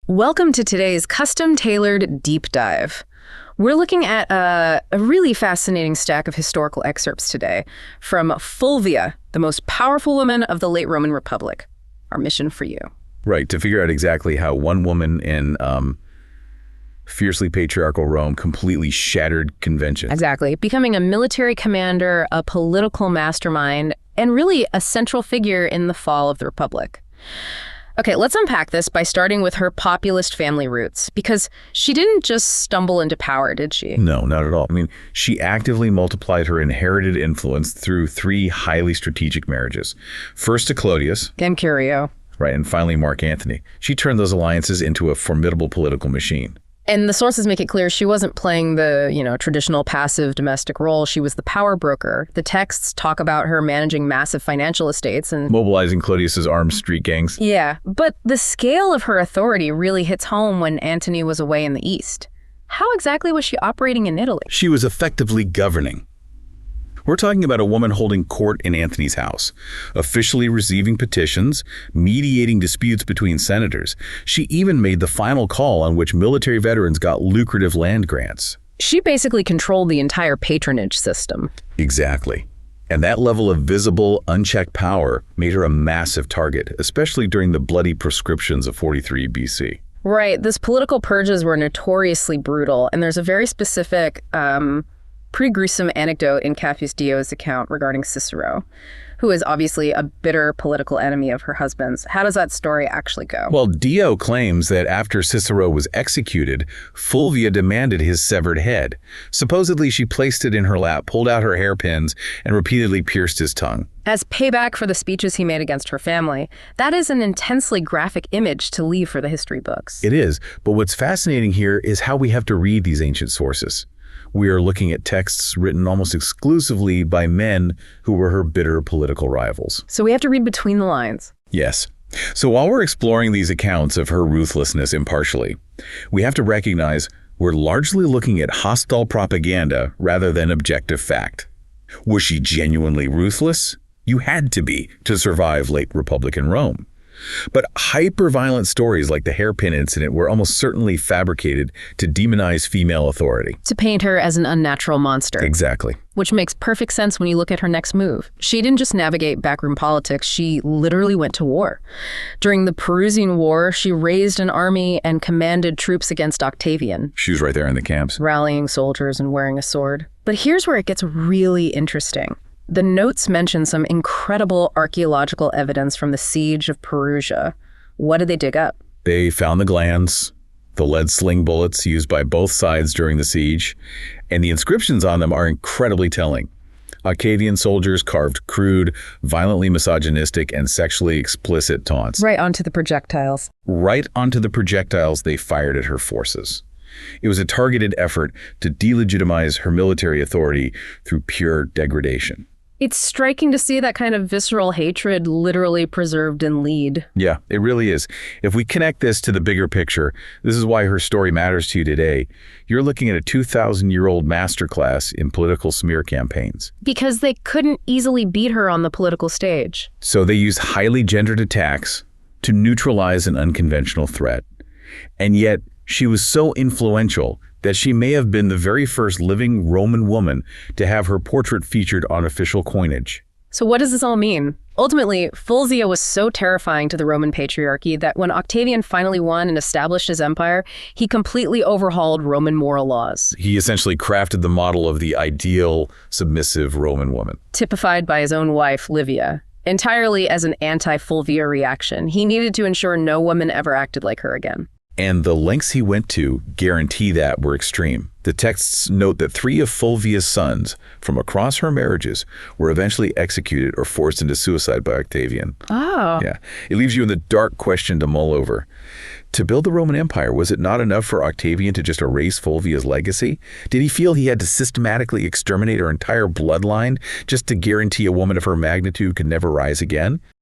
Welcome to today's custom-tailored deep dive. We're looking at a really fascinating stack of historical excerpts today from Fulvia, the most powerful woman of the late Roman Republic. Our mission for you. Right, to figure out exactly how one woman in fiercely patriarchal Rome completely shattered conventions. Exactly. Becoming a military commander, a political mastermind, and really a central figure in the fall of the Republic. Okay, let's unpack this by starting with her populist family roots, because she didn't just stumble into power, did she? No, not at all. I mean, she actively multiplied her inherited influence through three highly strategic marriages. First to Clodius. And Curio. Right, and finally Mark Antony. She turned those alliances into a formidable political machine. And the sources make it clear she wasn't playing the, traditional passive domestic role. She was the power broker. The texts talk about her managing massive financial estates and mobilizing Clodius's armed street gangs. Yeah, but the scale of her authority really hits home when Antony was away in the East. How exactly was she operating in Italy? She was effectively governing. We're talking about a woman holding court in Antony's house, officially receiving petitions, mediating disputes between senators. She even made the final call on which military veterans got lucrative land grants. She basically controlled the entire patronage system. Exactly. And that level of visible, unchecked power made her a massive target, especially during the bloody proscriptions of 43 BC. Right. These political purges were notoriously brutal, and there's a very specific pretty gruesome anecdote in Cassius Dio's account regarding Cicero, who is obviously a bitter political enemy of her husband's. How does that story actually go? Well, Dio claims that after Cicero was executed, Fulvia demanded his severed head. Supposedly, she placed it in her lap, pulled out her hairpins, and repeatedly pierced his tongue. As payback for the speeches he made against her family. That is an intensely graphic image to leave for the history books. It is, but what's fascinating here is how we have to read these ancient sources. We are looking at texts written almost exclusively by men who were her bitter political rivals. So we have to read between the lines. Yes. So while we're exploring these accounts of her ruthlessness impartially, we have to recognize we're largely looking at hostile propaganda rather than objective fact. Was she genuinely ruthless? You had to be to survive late Republican Rome. But hyper-violent stories like the hairpin incident were almost certainly fabricated to demonize female authority. To paint her as an unnatural monster. Exactly. Which makes perfect sense when you look at her next move. She didn't just navigate backroom politics, she literally went to war. During the Perusine War, she raised an army and commanded troops against Octavian. She was right there in the camps. Rallying soldiers and wearing a sword. But here's where it gets really interesting. The notes mention some incredible archaeological evidence from the siege of Perusia. What did they dig up? They found the glands, the lead sling bullets used by both sides during the siege, and the inscriptions on them are incredibly telling. Octavian soldiers carved crude, violently misogynistic, and sexually explicit taunts. Right onto the projectiles. Right onto the projectiles they fired at her forces. It was a targeted effort to delegitimize her military authority through pure degradation. It's striking to see that kind of visceral hatred literally preserved in lead. Yeah, it really is. If we connect this to the bigger picture, this is why her story matters to you today. You're looking at a 2,000-year-old masterclass in political smear campaigns. Because they couldn't easily beat her on the political stage. So they used highly gendered attacks to neutralize an unconventional threat. And yet, she was so influential that she may have been the very first living Roman woman to have her portrait featured on official coinage. So what does this all mean? Ultimately, Fulvia was so terrifying to the Roman patriarchy that when Octavian finally won and established his empire, he completely overhauled Roman moral laws. He essentially crafted the model of the ideal, submissive Roman woman. Typified by his own wife, Livia. Entirely as an anti-Fulvia reaction. He needed to ensure no woman ever acted like her again. And the lengths he went to guarantee that were extreme. The texts note that 3 of Fulvia's sons from across her marriages were eventually executed or forced into suicide by Octavian. Oh. Yeah. It leaves you in the dark question to mull over. To build the Roman Empire, was it not enough for Octavian to just erase Fulvia's legacy? Did he feel he had to systematically exterminate her entire bloodline just to guarantee a woman of her magnitude could never rise again?